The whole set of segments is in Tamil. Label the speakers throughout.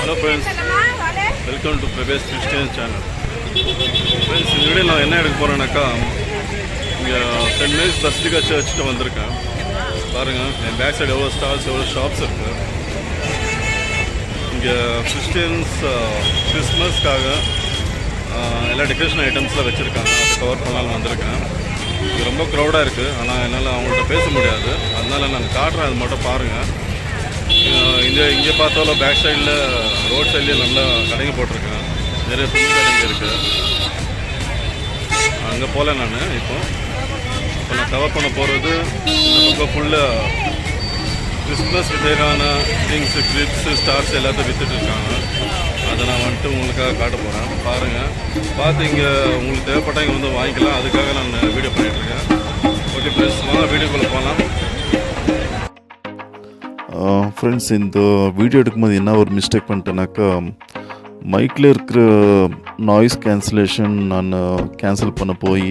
Speaker 1: Hello friends, welcome to Prabhas Christian channel. Friends, இந்த வீடியோ நான் என்ன எடுக்க போகிறேன்னாக்கா இங்கே சென்ட் மேரிஸ் பசிலிக்கா சர்ச்சுக்கு வந்திருக்கேன். பாருங்கள், என் பேக் சைடு எவ்வளோ ஸ்டால்ஸ் எவ்வளோ ஷாப்ஸ் இருக்குது. இங்கே கிறிஸ்டியன்ஸ் கிறிஸ்மஸ்க்காக எல்லா டெக்கரேஷன் ஐட்டம்ஸ்லாம் வச்சுருக்காங்க. அதை கவர் பண்ணலான்னு வந்திருக்கேன். இது ரொம்ப க்ரௌடாக இருக்குது, ஆனால் என்னால் அவங்கள்ட்ட பேச முடியாது. அதனால் நான் காட்டுறேன், அது மட்டும் பாருங்கள். இங்கே பார்த்தாலும் பேக் சைடில் ரோட் சைட்லேயே நல்லா கடைங்க போட்டிருக்கேன். நிறைய துணி கடைங்க இருக்குது. அங்கே போகல இப்போ நான் கவர் பண்ண போகிறது இப்போ ஃபுல்லாக கிறிஸ்மஸ்க்கு தேவையான திங்ஸு, கிளிப்ஸு, ஸ்டார்ஸ் எல்லாத்தையும் விற்றுட்ருக்காங்க. அதை நான் வந்துட்டு உங்களுக்காக காட்ட போகிறேன். பாருங்கள், பார்த்து இங்கே உங்களுக்கு தேவைப்பட்டால் இங்கே வந்து வாங்கிக்கலாம். அதுக்காக நான் வீடியோ பண்ணிகிட்ருக்கேன். ஓகே ஃப்ரெண்ட்ஸ், வாங்க வீடியோக்குள்ளே போகலாம்.
Speaker 2: ஃப்ரெண்ட்ஸ், இந்த வீடியோ எடுக்கும்போது என்ன ஒரு மிஸ்டேக் பண்ணிட்டேனாக்கா, மைக்கில் இருக்கிற நாய்ஸ் கேன்சலேஷன் நான் கேன்சல் பண்ண போய்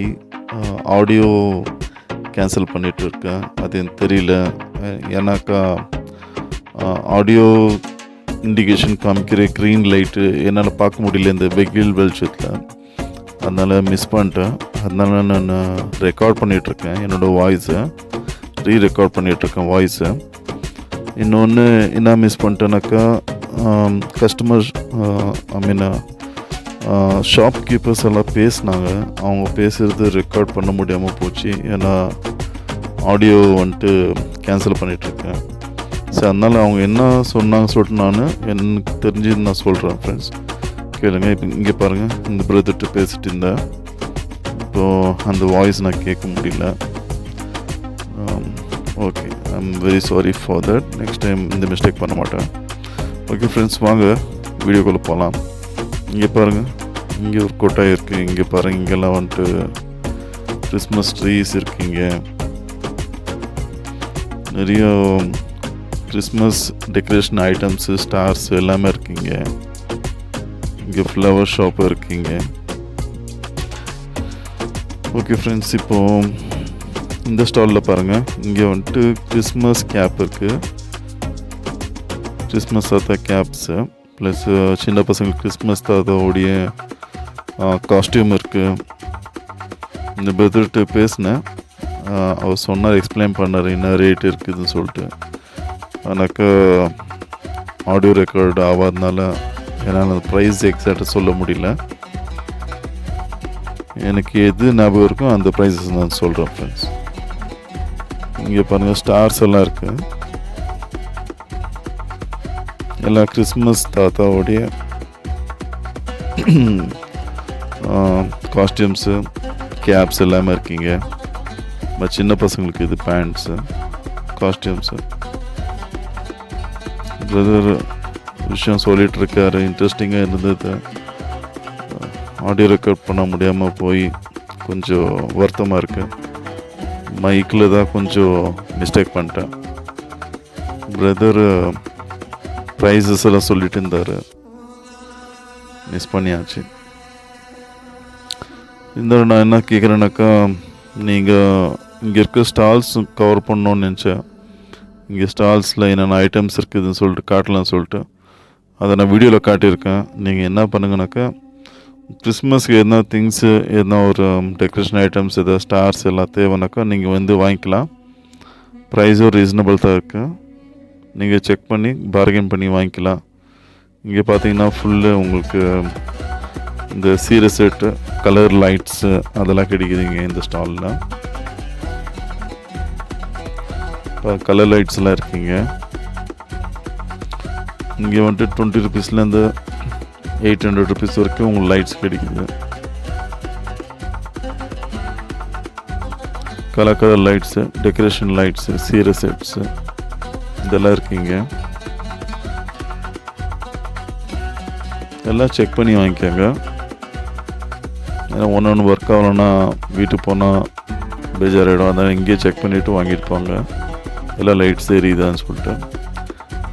Speaker 2: ஆடியோ கேன்சல் பண்ணிகிட்டு இருக்கேன். அது எனக்கு தெரியல. ஏன்னாக்கா ஆடியோ இண்டிகேஷன் காமிக்கிற க்ரீன் லைட்டு என்னால் பார்க்க முடியல இந்த வெயில் வெளிச்சத்தில். அதனால் மிஸ் பண்ணிட்டேன். அதனால நான் ரெக்கார்ட் பண்ணிகிட்ருக்கேன், என்னோடய வாய்ஸை ரெக்கார்ட் பண்ணிகிட்ருக்கேன் வாய்ஸை. இன்னொன்று என்ன மிஸ் பண்ணிட்டேனாக்கா, கஸ்டமர் ஷாப் கீப்பர்ஸ் எல்லாம் பேசினாங்க. அவங்க பேசுகிறது ரெக்கார்ட் பண்ண முடியாமல் போச்சு. ஏன்னா ஆடியோ வந்துட்டு கேன்சல் பண்ணிகிட்ருக்கேன். சரி, அதனால் அவங்க என்ன சொன்னாங்க சொல்லிட்டு நான் எனக்கு தெரிஞ்சு நான் சொல்கிறேன். ஃப்ரெண்ட்ஸ் கேளுங்க. இப்போ இங்கே பாருங்கள், இந்த பிரதர்கிட்ட பேசிட்டு இருந்தேன். இப்போது அந்த வாய்ஸ் நான் கேட்க முடியல. Okay, I am very sorry for that. Next time இந்த மிஸ்டேக் பண்ண மாட்டேன். ஓகே ஃப்ரெண்ட்ஸ், வாங்க வீடியோக்குள்ளே போகலாம். இங்கே பாருங்கள், இங்கே ஒரு கொட்டாய் இருக்குது. இங்கே பாருங்கள், இங்கெல்லாம் வந்துட்டு கிறிஸ்மஸ் ட்ரீஸ் இருக்குங்க. நிறைய கிறிஸ்மஸ் டெக்கரேஷன் ஐட்டம்ஸு, ஸ்டார்ஸ் எல்லாமே இருக்குங்க. இங்கே ஃப்ளவர் ஷாப்பு இருக்குங்க. ஓகே ஃப்ரெண்ட்ஸ், இப்போது இந்த ஸ்டாலில் பாருங்கள், இங்கே வந்துட்டு கிறிஸ்மஸ் கேப் இருக்குது. கிறிஸ்மஸ் தாத்தா கேப்ஸு ப்ளஸ் சின்ன பசங்க கிறிஸ்மஸ் தாத்தாவுடைய காஸ்டியூம் இருக்குது. இந்த பிரதர்கிட்ட பேசினேன். அவர் சொன்னார், எக்ஸ்பிளைன் பண்ணார் என்ன ரேட் இருக்குதுன்னு சொல்லிட்டு. எனக்கு ஆடியோ ரெக்கார்டு ஆகாதனால என்னால் அந்த ப்ரைஸ் எக்ஸாக்டாக சொல்ல முடியல. எனக்கு எது ஞாபகம் இருக்கோ அந்த ப்ரைஸஸ் நான் சொல்கிறேன். ஃப்ரெண்ட்ஸ், இங்கே பாருங்கள், ஸ்டார்ஸ் எல்லாம் இருக்குது. எல்லா கிறிஸ்மஸ் தாத்தாவுடைய காஸ்டியூம்ஸு, கேப்ஸ் எல்லாமே இருக்கீங்க. சின்ன பசங்களுக்கு இது பேண்ட்ஸு, காஸ்டியூம்ஸு. பிரதர் விஷயம் சொல்லிகிட்ருக்காரு, இன்ட்ரெஸ்டிங்காக இருந்தது. ஆடியோ ரெக்கார்ட் பண்ண முடியாமல் போய் கொஞ்சம் வருத்தமாக இருக்குது. மைக்கில் தான் கொஞ்சம் மிஸ்டேக் பண்ணிட்டேன். பிரதர் ப்ரைஸஸ் எல்லாம் சொல்லிட்டு இருந்தார், மிஸ் பண்ணியாச்சு. இந்த நான் என்ன கேட்குறேன்னாக்கா, நீங்கள் இங்கே இருக்க ஸ்டால்ஸ் கவர் பண்ணணுன்னு நினச்சேன். இங்கே ஸ்டால்ஸில் என்னென்ன ஐட்டம்ஸ் இருக்குதுன்னு சொல்லிட்டு காட்டலான்னு சொல்லிட்டு அதை நான் வீடியோவில் காட்டியிருக்கேன். நீங்கள் என்ன பண்ணுங்கனாக்கா, கிறிஸ்மஸ்க்கு எதனா திங்ஸு, எதனா ஒரு டெக்கரேஷன் ஐட்டம்ஸ், எதாவது ஸ்டார்ஸ் எல்லாம் தேவைனாக்கா நீங்கள் வந்து வாங்கிக்கலாம். ப்ரைஸும் ரீசனபிள் தான் இருக்குது. நீங்கள் செக் பண்ணி பார்கெயின் பண்ணி வாங்கிக்கலாம். இங்கே பார்த்தீங்கன்னா ஃபுல்லு உங்களுக்கு இந்த சீரியஸ் செட்டு, கலர் லைட்ஸு அதெல்லாம் கிடைக்குதுங்க இந்த ஸ்டாலில். இப்போ கலர் லைட்ஸ்லாம் இருக்குங்க. இங்கே வந்துட்டு 20 ருபீஸ்லேருந்து 800 ருபீஸ் வரைக்கும் உங்களுக்கு லைட்ஸ் கிடைக்குது. Colour colour lights, decoration lights, series sets இதெல்லாம் இருக்குங்க. எல்லாம் செக் பண்ணி வாங்கிக்கோங்க. ஏன்னா ஒன்று ஒர்க் ஆகலைன்னா வீட்டுக்கு போனால் பேஜாராகிடும். அதனால் இங்கேயே செக் பண்ணிவிட்டு வாங்கிட்டு போங்க. எல்லாம் லைட்ஸ் எரியுதான்னு சொல்லிட்டு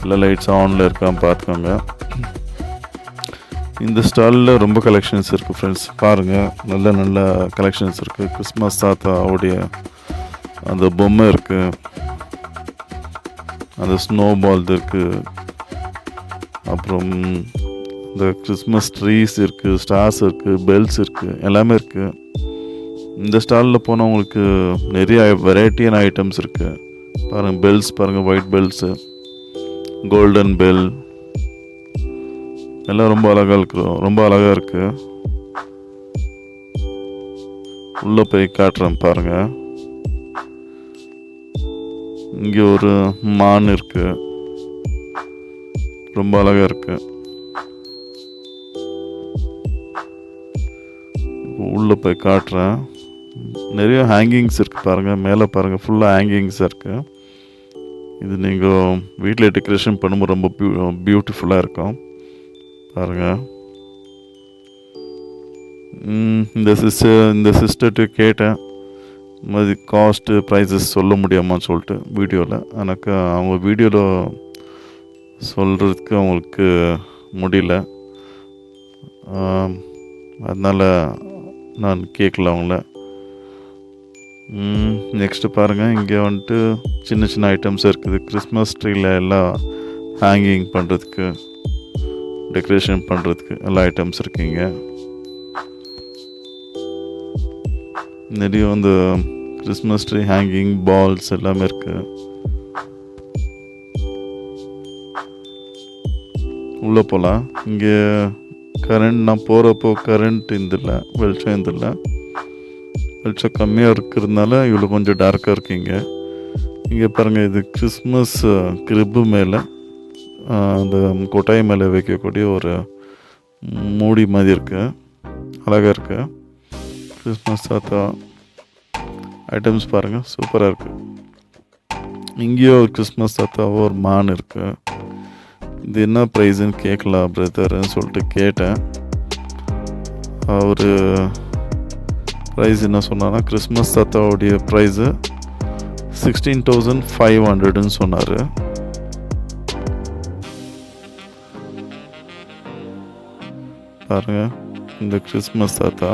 Speaker 2: எல்லா லைட்ஸ் ஆனில் இருக்கான்னு பார்த்துக்கோங்க. இந்த ஸ்டாலில் ரொம்ப கலெக்ஷன்ஸ் இருக்குது ஃப்ரெண்ட்ஸ். பாருங்கள், நல்ல நல்ல கலெக்ஷன்ஸ் இருக்குது. கிறிஸ்மஸ் தாத்தாவுடைய அந்த பொம்மை இருக்குது, அந்த ஸ்னோ பால் இருக்குது, அப்புறம் இந்த கிறிஸ்மஸ் ட்ரீஸ் இருக்குது, ஸ்டார்ஸ் இருக்குது, பெல்ஸ் இருக்குது, எல்லாமே இருக்குது. இந்த ஸ்டாலில் போனால் உங்களுக்கு நிறைய வெரைட்டியான ஐட்டம்ஸ் இருக்குது. பாருங்கள், பெல்ஸ் பாருங்கள், ஒயிட் பெல்ஸு, கோல்டன் பெல் எல்லாம் ரொம்ப அழகாக இருக்குது. உள்ளே போய் காட்டுறேன் பாருங்கள். இங்கே ஒரு மான் இருக்குது, ரொம்ப அழகாக இருக்குது. உள்ளே போய் காட்டுறேன். நிறைய ஹேங்கிங்ஸ் இருக்குது பாருங்கள். மேலே பாருங்கள், ஃபுல்லாக ஹேங்கிங்ஸாக இருக்குது. இது நீங்கள் வீட்டில் டெக்கரேஷன் பண்ணும்போது ரொம்ப பியூட்டிஃபுல்லாக இருக்கும் பாருங்கள். இந்த சிஸ்டர்கிட்ட கேட்டேன், மாதிரி காஸ்ட்டு ப்ரைஸஸ் சொல்ல முடியாமான்னு சொல்லிட்டு வீடியோவில். எனக்கு அவங்க வீடியோவில் சொல்கிறதுக்கு அவங்களுக்கு முடியல, அதனால் நான் கேட்கல அவங்கள. நெக்ஸ்ட்டு பாருங்கள், இங்கே வந்துட்டு சின்ன சின்ன ஐட்டம்ஸ் இருக்குது. கிறிஸ்மஸ் ட்ரீயில் எல்லாம் ஹேங்கிங் பண்ணுறதுக்கு, டெக்கரேஷன் பண்ணுறதுக்கு எல்லா ஐட்டம்ஸ் இருக்குங்க. நிறைய இந்த கிறிஸ்மஸ் ட்ரீ ஹேங்கிங் பால்ஸ் எல்லாமே இருக்குது. உள்ளே போகலாம். இங்கே நான் போகிறப்போ கரண்ட் இருந்தில்ல, வெளிச்சம் இருந்தில்ல. வெளிச்சம் கம்மியாக இருக்கிறதுனால இவ்வளோ கொஞ்சம் டார்க்காக இருக்குங்க. இங்கே பாருங்கள், இது கிறிஸ்மஸ் கிரிப்பு மேலே, அந்த கொட்டாய் மேலே வைக்கக்கூடிய ஒரு மூடி மாதிரி இருக்குது, அழகாக இருக்குது. கிறிஸ்மஸ் தாத்தா ஐட்டம்ஸ் பாருங்கள், சூப்பராக இருக்குது. இங்கேயோ ஒரு கிறிஸ்மஸ் தாத்தாவோ ஒரு மான் இருக்குது. இது என்ன ப்ரைஸுன்னு கேட்கலாம் பிரதர்ன்னு சொல்லிட்டு கேட்டேன். அவர் ப்ரைஸ் என்ன சொன்னான்னா, கிறிஸ்மஸ் தாத்தாவுடைய ப்ரைஸு 16,500ன்னு சொன்னார். பாருங்கள், இந்த கிறிஸ்மஸ் தாத்தா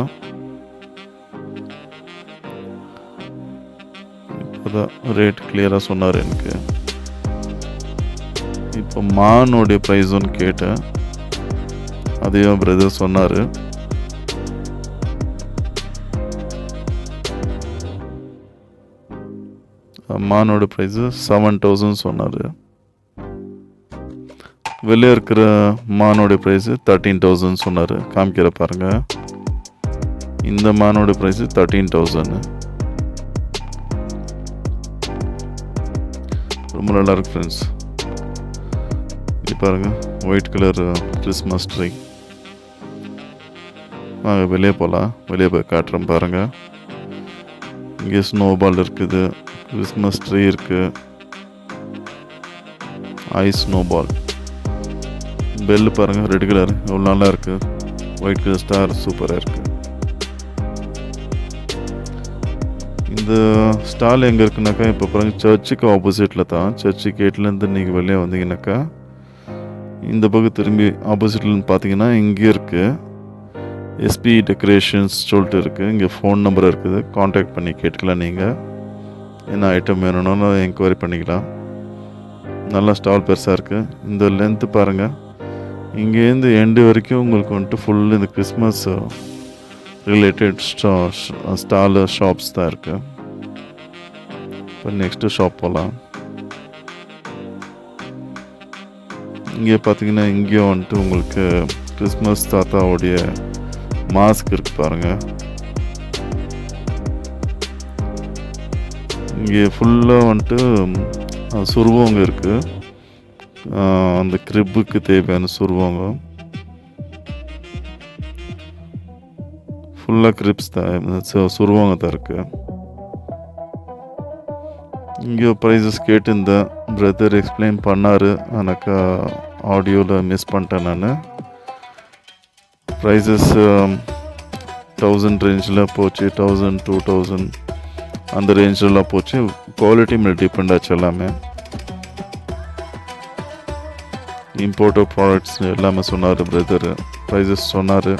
Speaker 2: இப்போதான் ரேட் கிளியராக சொன்னார் எனக்கு. இப்போ மானுடைய ப்ரைஸ் ஒன்று கேட்டேன், அதையும் பிரதர் சொன்னார். மானோட ப்ரைஸு 7,000 சொன்னார். வெளியே இருக்கிற மானோட ப்ரைஸு 13,000 சொன்னார். காமிக்கிற பாருங்கள், இந்த மானோட ப்ரைஸு 13,000. ரொம்ப நல்லாயிருக்கு ஃப்ரெண்ட்ஸ். இது பாருங்கள், ஒயிட் கலர் கிறிஸ்மஸ் ட்ரீ. வாங்க வெளியே போகலாம். வெளியே போய் காட்டுறேன் பாருங்கள். இங்கே ஸ்னோபால் இருக்குது, கிறிஸ்மஸ் ட்ரீ இருக்குது, ஐஸ் ஸ்னோபால். பெல்லு பாருங்கள், ரெட் கலர் எவ்வளோ நல்லா இருக்குது. ஒயிட் கலர் ஸ்டார் சூப்பராக இருக்குது. இந்த ஸ்டால் எங்கே இருக்குனாக்கா, இப்போ பாருங்கள், சர்ச்சுக்கு ஆப்போசிட்டில் தான். சர்ச்சு கேட்லேருந்து நீங்கள் வெளியே வந்தீங்கன்னாக்கா இந்த பக்கம் திரும்பி ஆப்போசிட்லன்னு பார்த்தீங்கன்னா இங்கே இருக்குது எஸ்பி டெக்கரேஷன்ஸ் சொல்லிட்டு இருக்குது. இங்கே ஃபோன் நம்பர் இருக்குது, காண்டாக்ட் பண்ணி கேட்டுக்கலாம். நீங்கள் என்ன ஐட்டம் வேணும்னாலும் என்கொயரி பண்ணிக்கலாம். நல்லா ஸ்டால் பெருசாக இருக்குது. இந்த லென்த்து பாருங்கள், இங்கேருந்து எண்டு வரைக்கும் உங்களுக்கு வந்துட்டு ஃபுல் இந்த கிறிஸ்மஸ் ரிலேட்டட் ஸ்டால் ஷாப்ஸ் தான் இருக்குது. இப்போ நெக்ஸ்ட்டு ஷாப் போகலாம். இங்கே பார்த்தீங்கன்னா இங்கேயும் வந்துட்டு உங்களுக்கு கிறிஸ்மஸ் தாத்தாவுடைய மாஸ்க் இருக்குது பாருங்கள். இங்கே ஃபுல்லாக வந்துட்டு சுருவங்க இருக்குது. அந்த கிரிப்புக்கு தேவையான சுருவங்க ஃபுல்லாக கிரிப்ஸ் தான், சுருவங்க தான் இருக்குது. இங்கே ப்ரைஸஸ் கேட்டிருந்தேன், பிரதர் எக்ஸ்பிளைன் பண்ணார். எனக்கு ஆடியோவில் மிஸ் பண்ணிட்டேன் நான். ப்ரைஸஸ் 1000 ரேஞ்சில் போச்சு, 1000 2000 அந்த ரேஞ்செலாம் போச்சு. குவாலிட்டி மேலே டிபெண்ட் ஆச்சு எல்லாமே. இம்போர்ட்டட் ப்ராடக்ட்ஸ் எல்லாமே சொன்னார் பிரதர், ப்ரைஸஸ் சொன்னார்,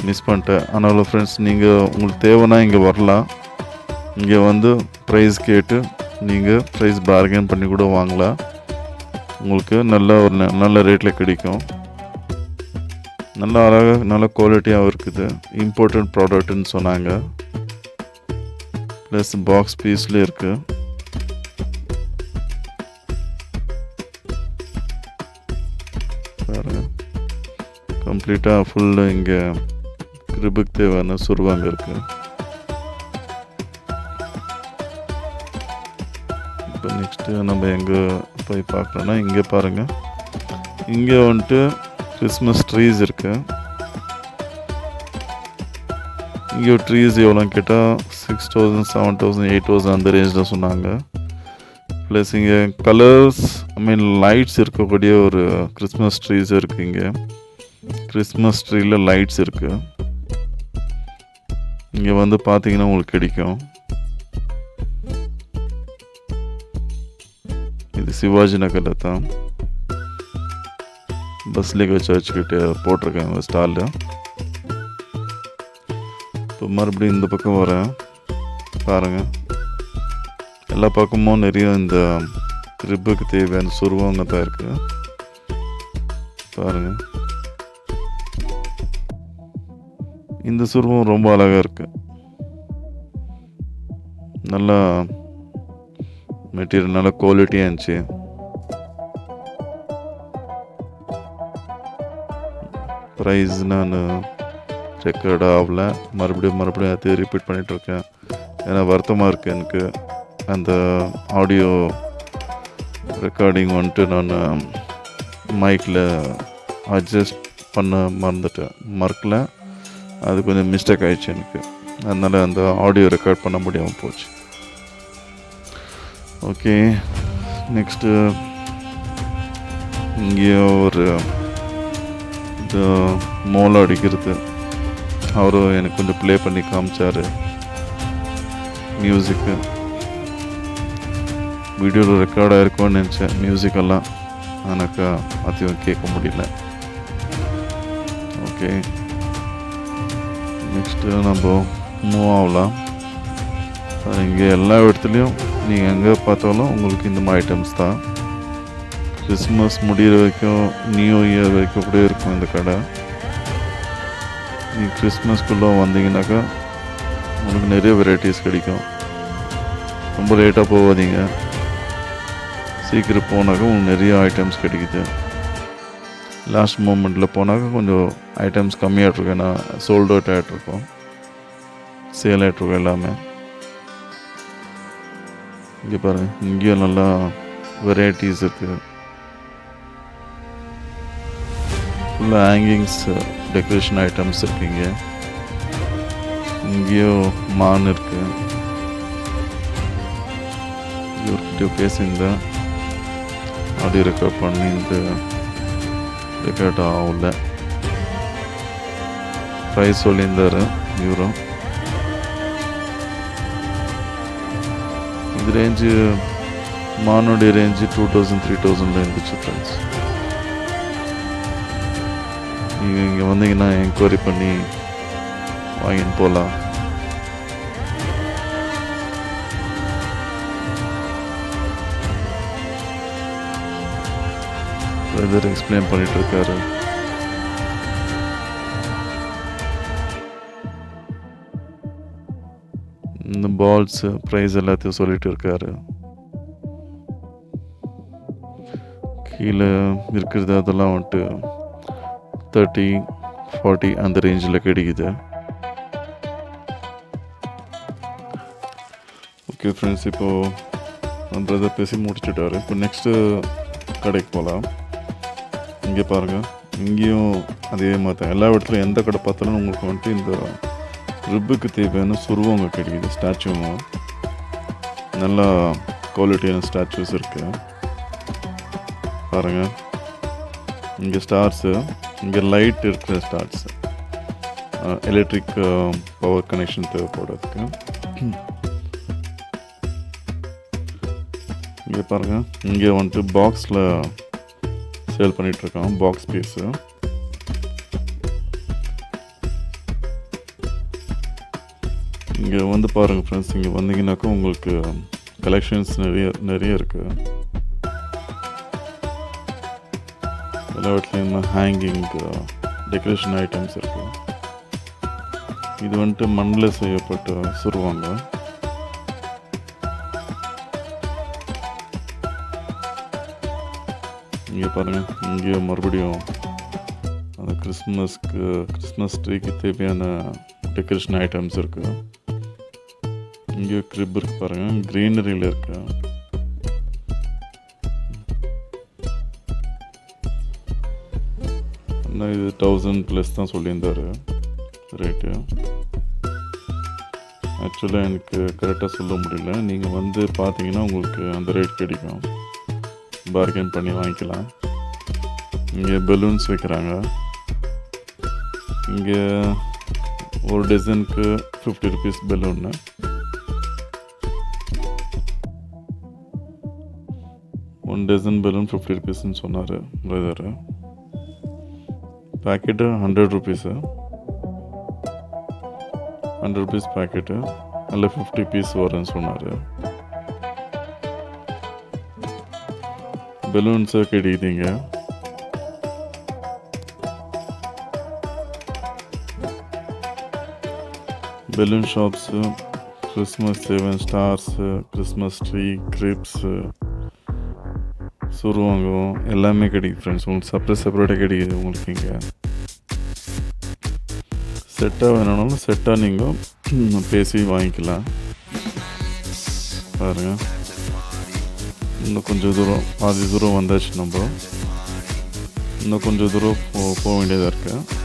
Speaker 2: மிஸ் பண்ணிட்டேன். அதனால் ஃப்ரெண்ட்ஸ், நீங்கள் உங்களுக்கு தேவைன்னா இங்கே வரலாம். இங்கே வந்து ப்ரைஸ் கேட்டு நீங்கள் ப்ரைஸ் பார்கெயின் பண்ணி கூட வாங்கலாம். உங்களுக்கு நல்ல ரேட்டில் கிடைக்கும். நல்லா அழகாக நல்ல குவாலிட்டியாகவும் இருக்குது. இம்போர்ட்டட் ப்ராடக்ட்னு சொன்னாங்க. ப்ளஸ் பாக்ஸ் பீஸ்லேயே இருக்குது. பாருங்க, கம்ப்ளீட்டாக ஃபுல்லு இங்கே கிரிபுக்கு தேவையான சுருவாங்க இருக்குது. இப்போ நெக்ஸ்ட்டு நம்ம எங்கே போய் பார்க்குறோன்னா இங்கே பாருங்கள். இங்கே வந்துட்டு கிறிஸ்மஸ் ட்ரீஸ் இருக்குது. இங்கே ட்ரீஸ் எவ்வளோன்னு கேட்டால் 6,000 7,000 8,000 அந்த ரேஞ்சில் சொன்னாங்க. ப்ளஸ் இங்கே கலர்ஸ் லைட்ஸ் இருக்கக்கூடிய ஒரு கிறிஸ்மஸ் ட்ரீஸ் இருக்குது. இங்கே கிறிஸ்மஸ் ட்ரீயில் லைட்ஸ் இருக்குது. இங்கே வந்து பார்த்தீங்கன்னா உங்களுக்கு கிடைக்கும். இது சிவாஜி நகரில் தான் பஸ்லிகா சர்ச் கிட்ட போட்டிருக்காங்க ஸ்டாலில். இப்போ மறுபடியும் இந்த பக்கம் வரேன். பாருங்கள், எல்லா பக்கமும் நிறைய இந்த கிரிப்புக்கு தேவையான சுருவங்க தான் இருக்குது. பாருங்கள், இந்த சுருவம் ரொம்ப அழகாக இருக்குது. நல்லா மெட்டீரியல் நல்லா குவாலிட்டியாக இருந்துச்சு. ப்ரைஸ் நான் ரெக்கார்ட் ஆகல. மறுபடியும் அது ரிப்பீட் பண்ணிகிட்ருக்கேன். ஏன்னா வருத்தமாக இருக்குது எனக்கு. அந்த ஆடியோ ரெக்கார்டிங் வந்துட்டு நான் மைக்கில் அட்ஜஸ்ட் பண்ண மறக்கல. அது கொஞ்சம் மிஸ்டேக் ஆகிடுச்சு எனக்கு. அதனால் அந்த ஆடியோ ரெக்கார்ட் பண்ண முடியாமல் போச்சு. ஓகே, நெக்ஸ்ட்டு இங்கே ஒரு இந்த மோளம் அடிக்கிறது அவரும் எனக்கு கொஞ்சம் ப்ளே பண்ணி காமிச்சார். மியூசிக்கு வீடியோவில் ரெக்கார்ட் ஆகிருக்கும்னு நினச்சேன். மியூசிக்கெல்லாம் எனக்கு அதிகம் கேட்க முடியல. ஓகே, நெக்ஸ்ட்டு நம்ம மூவ் ஆகலாம். இங்கே எல்லா இடத்துலையும் நீங்கள் எங்கே பார்த்தாலும் உங்களுக்கு இந்த மாதிரி ஐட்டம்ஸ் தான். கிறிஸ்மஸ் முடிகிற வரைக்கும், நியூ இயர் வரைக்கும் கூட இருக்கும் இந்த கடை. நீங்கள் கிறிஸ்மஸ்க்குள்ளே வந்தீங்கன்னாக்கா உங்களுக்கு நிறைய வெரைட்டிஸ் கிடைக்கும். ரொம்ப லேட்டாக போகாதீங்க, சீக்கிரம் போனாக்கா உங்களுக்கு நிறைய ஐட்டம்ஸ் கிடைக்குது. லாஸ்ட் மூமெண்ட்டில் போனாக்கா கொஞ்சம் ஐட்டம்ஸ் கம்மியாகிட்ருக்கும். ஏன்னா சோல்ட் அவுட் ஆகிட்ருக்கோம், சேல் ஆகிட்ருக்கோம் எல்லாமே. இங்கே பாருங்கள், இங்கேயும் நல்லா வெரைட்டிஸ் இருக்குது. ஃபுல்லாக ஹேங்கிங்ஸ் டெக்கரேஷன் ஐட்டம்ஸ் இருக்குங்க. இங்கேயும் மான் இருக்குது. இவர்கிட்ட பேசியிருந்தேன், ஆடியோ ரெக்கார்ட் பண்ணி இந்த ரெக்கார்ட் ஆகல. ப்ரைஸ் சொல்லியிருந்தார் இவரும். இது ரேஞ்சு மானுடைய ரேஞ்சு 2,000 3,000 இருந்துச்சு ஃப்ரெண்ட்ஸ். நீங்கள் இங்கே வந்தீங்கன்னா என்கொயரி பண்ணி வாங்கின்னு போகலாம். பிரதர் எக்ஸ்பிளைன் பண்ணிட்டு இருக்காரு. இந்த பால்ஸ் ப்ரைஸ் எல்லாத்தையும் சொல்லிட்டு இருக்காரு. கீழே இருக்கிறது அதெல்லாம் வந்துட்டு 30 40 அந்த ரேஞ்சில் கிடைக்குது. ஓகே ஃப்ரெண்ட்ஸ், இப்போது பிரதர் பேசி முடிச்சுட்டாரு. இப்போ நெக்ஸ்ட்டு கடைக்கு போகலாம். இங்கே பாருங்கள், இங்கேயும் அதே மாதிரி தான். எல்லா இடத்துலையும் எந்த கடை பார்த்தாலும் உங்களுக்கு வந்துட்டு இந்த ரிப்புக்கு தேவையான சுருவங்க கிடைக்குது. ஸ்டாச்சுங்க நல்லா குவாலிட்டியான ஸ்டாச்சுஸ் இருக்குது. பாருங்கள், இங்கே ஸ்டார்ஸு, இங்கே லைட் இருக்கிற ஸ்டார்ஸ், எலக்ட்ரிக் பவர் கனெக்ஷன் தேவைப்படுறதுக்கு. இங்கே பாருங்கள், இங்கே வந்துட்டு பாக்ஸில் சேல் பண்ணிகிட்ருக்கான், பாக்ஸ் பீஸு. இங்கே வந்து பாருங்கள் ஃப்ரெண்ட்ஸ், இங்கே வந்தீங்கன்னாக்கா உங்களுக்கு கலெக்ஷன்ஸ் நிறைய இருக்குது. எல்லா இடத்துலையும் ஹேங்கிங் டெக்கரேஷன் ஐட்டம்ஸ் இருக்குது. இது வந்துட்டு மண்ணில் செய்யப்பட்ட சுருவாங்க. இங்கே பாருங்கள், இங்கேயும் மறுபடியும் அந்த கிறிஸ்மஸ் ட்ரீக்கு தேவையான டெக்கரேஷன் ஐட்டம்ஸ் இருக்குது. இங்கேயும் கிரிப் இருக்குது பாருங்கள், க்ரீனரியில் இருக்குது. ஆனால் இது 1000+ தான் சொல்லியிருந்தார் ரேட்டு. ஆக்சுவலாக எனக்கு கரெக்டாக சொல்ல முடியல. நீங்கள் வந்து பார்த்தீங்கன்னா உங்களுக்கு அந்த ரேட் கிடைக்கும், பார்கெயின் பண்ணி வாங்கிக்கலாம். இங்கே பலூன்ஸ் வைக்கிறாங்க. இங்கே ஒரு டசனுக்கு 50 rupees பலூன்னு. ஒன் டசன் பலூன் 50 rupeesன்னு சொன்னார் brother. Packet 100 rupees. 100 rupees packet, அதில் 50 piece வரும்னு சொன்னார். பலூன்ஸை கிடைக்குதுங்க. Balloon shops, Christmas 7 stars, Christmas tree, cribs, சுருவாங்கம் எல்லாமே கிடைக்கும் ஃப்ரெண்ட்ஸ். உங்களுக்கு செப்பரேட்டாக கிடைக்குது. உங்களுக்கு இங்கே செட்டாக வேணும்னாலும் செட்டாக நீங்கள் பேசி வாங்கிக்கலாம். பாருங்கள், இன்னும் கொஞ்சம் தூரம், பாதி தூரம் வந்தாச்சு. நம்ம இன்னும் கொஞ்சம் தூரம் போக வேண்டியதாக இருக்குது.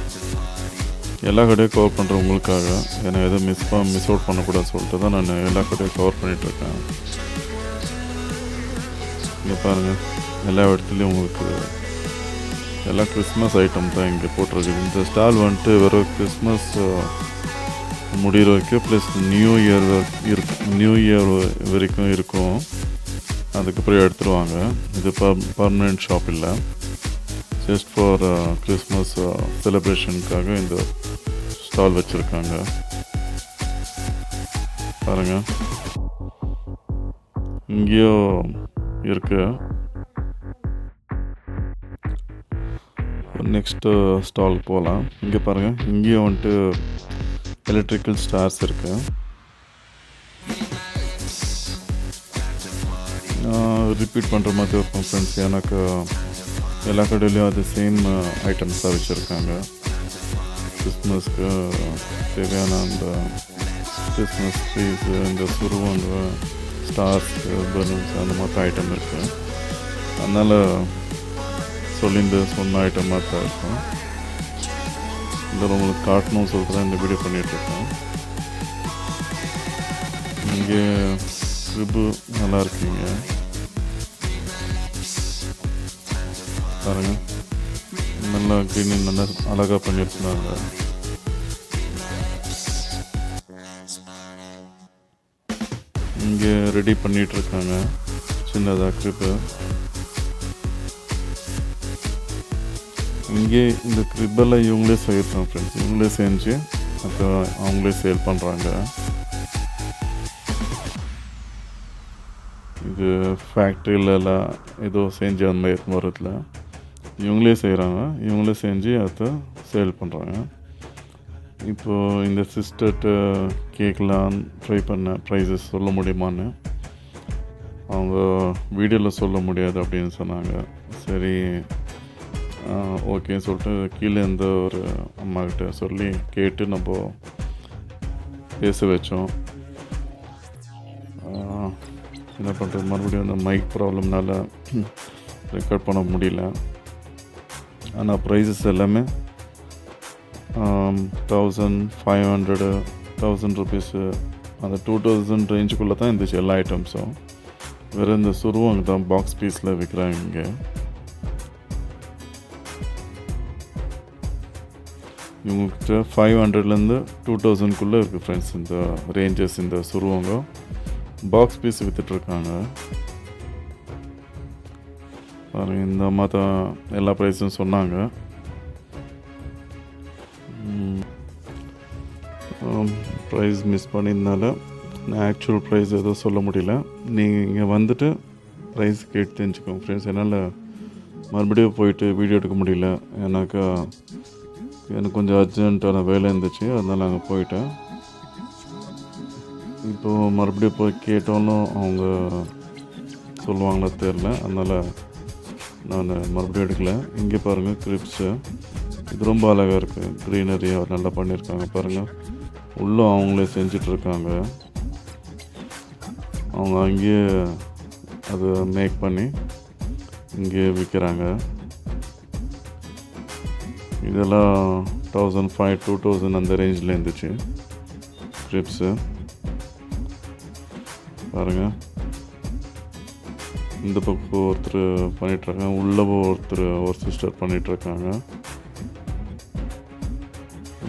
Speaker 2: எல்லா கடையும் கவர் பண்ணுறேன் உங்களுக்காக. ஏன்னா எதுவும் மிஸ் அவுட் பண்ணக்கூடாது சொல்லிட்டு தான் நான் எல்லா கடையும் கவர் பண்ணிகிட்ருக்கேன். இங்கே பாருங்கள், எல்லா இடத்துலையும் உங்களுக்கு எல்லாம் கிறிஸ்மஸ் ஐட்டம் தான் இங்கே போட்டிருக்குது. இந்த ஸ்டால் வந்துட்டு வெறும் கிறிஸ்மஸ் முடிகிற வரைக்கும் ப்ளஸ் நியூ இயர் வரைக்கும் இருக்கும். அதுக்கப்புறம் எடுத்துருவாங்க. இது பர்மனெண்ட் ஷாப் இல்லை, ஜஸ்ட் ஃபார் கிறிஸ்மஸ் செலிப்ரேஷனுக்காக இந்த ஸ்டால் வச்சுருக்காங்க. பாருங்கள், இங்கேயும் இருக்குது. நெக்ஸ்ட்டு ஸ்டால் போகலாம். இங்கே பாருங்கள், இங்கேயும் வந்துட்டு எலக்ட்ரிக்கல் ஸ்டார்ஸ் இருக்குது. ரிப்பீட் பண்ணுற மாதிரி இருக்கும் ஃப்ரெண்ட்ஸ். எனக்கு எல்லா கடையிலையும் அது சேம் ஐட்டம்ஸாக வச்சுருக்காங்க. கிறிஸ்மஸ்க்கு தேவையான அந்த கிறிஸ்மஸ் ட்ரீஸு, இந்த சுருவங்க, ஸ்டார்ஸு, பலூன்ஸ் அந்த மாதிரி ஐட்டம் இருக்குது. அதனால் சொன்ன ஐட்டமாக தான் இருக்கும். இதில் உங்களுக்கு காட்டணும்னு சொல்லிட்டு தான் இந்த வீடியோ பண்ணிகிட்ருக்கேன். இங்கே ரிப்பு நல்லா இருக்குங்க. பாருங்கள், நல்லா க்ளீனிங் நல்லா அழகாக பண்ணியிருந்தாங்க. இங்கே ரெடி பண்ணிகிட்ருக்காங்க சின்னதாக க்ரிப்பு. இங்கே இந்த க்ரிப்பெல்லாம் இவங்களே செய்யறாங்க ஃப்ரெண்ட்ஸ். இவங்களே செஞ்சு அப்புறம் அவங்களே சேல் பண்ணுறாங்க. இது ஃபேக்ட்ரியிலலாம் ஏதோ செஞ்சு அந்த மாதிரி வரதில்ல, இவங்களே செய்கிறாங்க. இவங்களே செஞ்சு அதை சேல் பண்ணுறாங்க. இப்போது இந்த சிஸ்டர்கிட்ட கேட்கலாம் ட்ரை பண்ண ப்ரைஸஸ் சொல்ல முடியுமான்னு. அவங்க வீடியோவில் சொல்ல முடியாது அப்படின்னு சொன்னாங்க. சரி ஓகேன்னு சொல்லிட்டு கீழே இருந்த ஒரு அம்மாக்கிட்ட சொல்லி கேட்டு நம்ம பேச வச்சோம். என்ன பண்ணுறது, மறுபடியும் அந்த மைக் ப்ராப்ளம்னால ரெக்கார்ட் பண்ண முடியல. ஆனால் ப்ரைஸஸ் எல்லாமே 1500 1000 rupees அந்த 2000 ரேஞ்சுக்குள்ளே தான் இருந்துச்சு எல்லா ஐட்டம்ஸும். வேறு இந்த சுருவங்க தான் பாக்ஸ் பீஸில் விற்கிறாங்க. இங்கே இவங்கக்கிட்ட 500லேருந்து 2000க்குள்ளே இருக்குது ஃப்ரெண்ட்ஸ் இந்த ரேஞ்சஸ். இந்த சுருவங்க பாக்ஸ் பீஸ் விற்றுட்ருக்காங்க. பாருங்கள், இந்த அம்மா தான் எல்லா ப்ரைஸும் சொன்னாங்க. ப்ரைஸ் மிஸ் பண்ணியிருந்தால நான் ஆக்சுவல் ப்ரைஸ் எதுவும் சொல்ல முடியல. நீங்கள் இங்கே வந்துட்டு ப்ரைஸ் கேட்டு தெரிஞ்சுக்கோங்க ஃப்ரெண்ட்ஸ். என்னால் மறுபடியும் போயிட்டு வீடியோ எடுக்க முடியல. ஏன்னாக்கா எனக்கு கொஞ்சம் அர்ஜென்ட்டான வேலை இருந்துச்சு, அதனால் அங்கே போயிட்டேன். இப்போது மறுபடியும் போய் கேட்டாலும் அவங்க சொல்லுவாங்களா தெரில, அதனால் நான் மறுபடியும் எடுக்கலை. இங்கே பாருங்கள் கிரிப்ஸு, இது ரொம்ப அழகாக இருக்குது, க்ரீனரியாக நல்லா பண்ணியிருக்காங்க பாருங்கள். உள்ளே அவங்களே செஞ்சிட்ருக்காங்க, அவங்க அங்கேயே அதை மேக் பண்ணி இங்கே விற்கிறாங்க. இதெல்லாம் 1500 to 2000 அந்த ரேஞ்சில் இருந்துச்சு கிரிப்ஸு பாருங்கள். இந்த பக்கம் ஒருத்தர் பண்ணிகிட்ருக்காங்க, உள்ளே ஒரு சிஸ்டர் பண்ணிகிட்ருக்காங்க.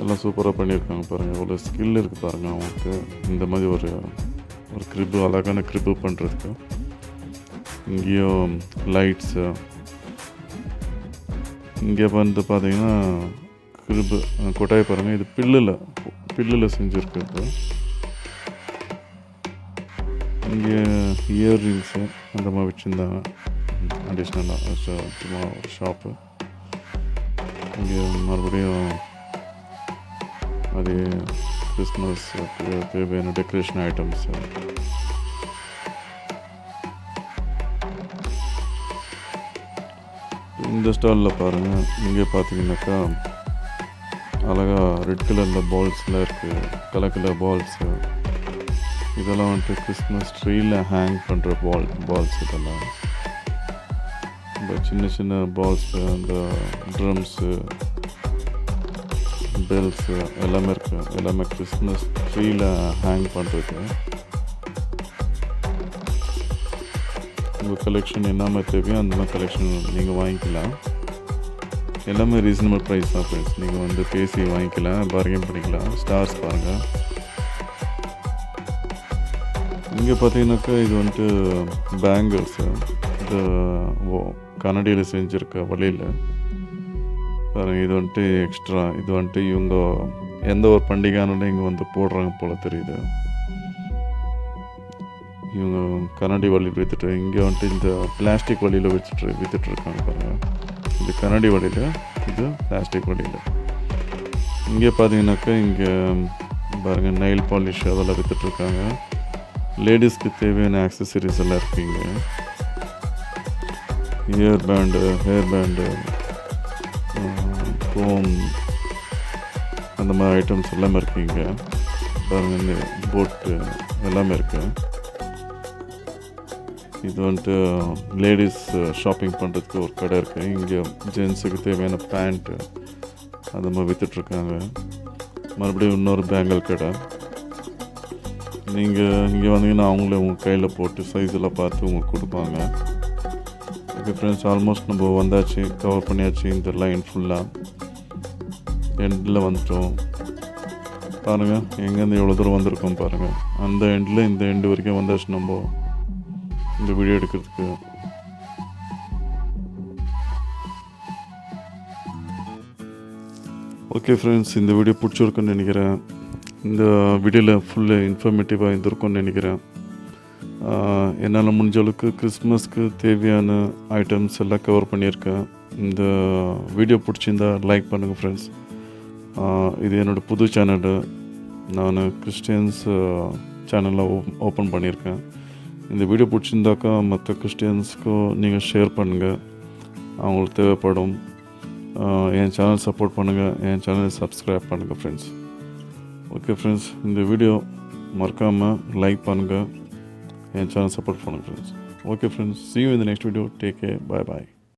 Speaker 2: எல்லாம் சூப்பராக பண்ணியிருக்காங்க பாருங்கள், எவ்வளோ ஸ்கில் இருக்குது பாருங்கள் அவங்களுக்கு. இந்த மாதிரி ஒரு கிரிப்பு, அழகான கிரிப்பு பண்ணுறதுக்கு. இங்கேயும் லைட்ஸு, இங்கே வந்து பார்த்தீங்கன்னா கிரிப்பு கொட்டாய் பாருங்கள், இது பில்லில் செஞ்சுருக்கு. இங்கே இயர்ரிங்ஸு அந்த மாதிரி வச்சுருந்தாங்க அடிஷ்னலாக, சும்மா ஒரு ஷாப்பு. இங்கே மறுபடியும் அதே கிறிஸ்மஸ் தேவையான டெக்கரேஷன் ஐட்டம்ஸு. இந்த ஸ்டாலில் பாருங்கள், இங்கே பார்த்தீங்கன்னாக்கா அழகாக ரெட் கலரில் பால்ஸ்லாம் இருக்குது, கலர் பால்ஸு. இதெல்லாம் வந்துட்டு கிறிஸ்மஸ் ட்ரீயில் ஹேங் பண்ணுற பால்ஸ். இதெல்லாம் இந்த சின்ன பால்ஸு, அந்த ட்ரம்ஸு, பெல்ஸு எல்லாமே இருக்குது. எல்லாமே கிறிஸ்மஸ் ட்ரீயில் ஹேங் பண்ணுறது. உங்கள் கலெக்ஷன் என்ன மாதிரி தேவையோ அந்த மாதிரி கலெக்ஷன் நீங்கள் வாங்கிக்கலாம். எல்லாமே ரீசனபிள் ப்ரைஸ் தான் ஃப்ரெண்ட்ஸ். நீங்கள் வந்து பேசி வாங்கிக்கலாம், பார்கெயின் பண்ணிக்கலாம். ஸ்டார்ஸ் பாருங்கள். இங்கே பார்த்தீங்கன்னாக்கா இது வந்துட்டு பேங்கிள்ஸு, இது கனடியில் செஞ்சுருக்க வழியில் பாருங்கள். இது வந்துட்டு எக்ஸ்ட்ரா, இது வந்துட்டு இவங்க எந்த ஒரு பண்டிகைனாலும் இங்கே வந்து போடுறாங்க போல் தெரியுது. இவங்க கனடி வழியில் விற்றுட்டு, இங்கே வந்துட்டு இந்த பிளாஸ்டிக் வழியில் விற்றுட்ருக்காங்க பாருங்கள். இது கனடி வழியில், இது பிளாஸ்டிக் வழியில். இங்கே பார்த்தீங்கன்னாக்கா இங்கே பாருங்கள் நெயில் பாலிஷ் அதெல்லாம் விற்றுட்ருக்காங்க. லேடிஸ்க்கு தேவையான ஆக்சசரிஸ் எல்லாம் இருக்குங்க. ஹேர் பேண்டு, கோம், அந்த மாதிரி ஐட்டம்ஸ் எல்லாமே இருக்குங்க பாருங்கள். இந்த போட்டு எல்லாமே இருக்குது. இது வந்துட்டு லேடிஸ் ஷாப்பிங் பண்ணுறதுக்கு ஒரு கடை இருக்குது. இங்கே ஜென்ஸுக்கு தேவையான பேண்ட்டு அந்த மாதிரி விற்றுட்ருக்காங்க. மறுபடியும் இன்னொரு பேங்கிள் கடை. நீங்கள் இங்கே வந்தீங்கன்னா அவங்களே உங்கள் கையில் போட்டு சைஸெல்லாம் பார்த்து உங்களுக்கு கொடுப்பாங்க. ஓகே ஃப்ரெண்ட்ஸ், ஆல்மோஸ்ட் நம்ம வந்தாச்சு, கவர் பண்ணியாச்சு. இந்த லைன் ஃபுல்லாக எண்டில் வந்துட்டோம் பாருங்கள். எங்கேருந்து எவ்வளோ தூரம் வந்திருக்கோம் பாருங்கள். அந்த எண்டில் இந்த எண்டு வரைக்கும் வந்தாச்சு நம்ம இந்த வீடியோ எடுக்கிறதுக்கு. ஓகே ஃப்ரெண்ட்ஸ், இந்த வீடியோ பிடிச்சிருக்குன்னு நினைக்கிறேன். இந்த வீடியோவில் ஃபுல்லு இன்ஃபர்மேட்டிவாக இருந்திருக்கும்னு நினைக்கிறேன். என்னால் முடிஞ்ச அளவுக்கு கிறிஸ்மஸ்க்கு தேவையான ஐட்டம்ஸ் எல்லாம் கவர் பண்ணியிருக்கேன். இந்த வீடியோ பிடிச்சிருந்தா லைக் பண்ணுங்கள் ஃப்ரெண்ட்ஸ். இது என்னோடய புது சேனலு, நான் கிறிஸ்டியன்ஸ் சேனலில் ஓப்பன் பண்ணியிருக்கேன். இந்த வீடியோ பிடிச்சிருந்தாக்கா மற்ற கிறிஸ்டியன்ஸ்க்கும் நீங்கள் ஷேர் பண்ணுங்கள், அவங்களுக்கு தேவைப்படும். என் சேனல் சப்போர்ட் பண்ணுங்கள், என் சேனலை சப்ஸ்கிரைப் பண்ணுங்கள் ஃப்ரெண்ட்ஸ். ஓகே ஃப்ரெண்ட்ஸ், இந்த வீடியோ மறக்காமல் லைக் பண்ணுங்கள், என் சேனல் சப்போர்ட் பண்ணுங்கள் friends. Okay friends, see you in the next video. Take care. Bye bye.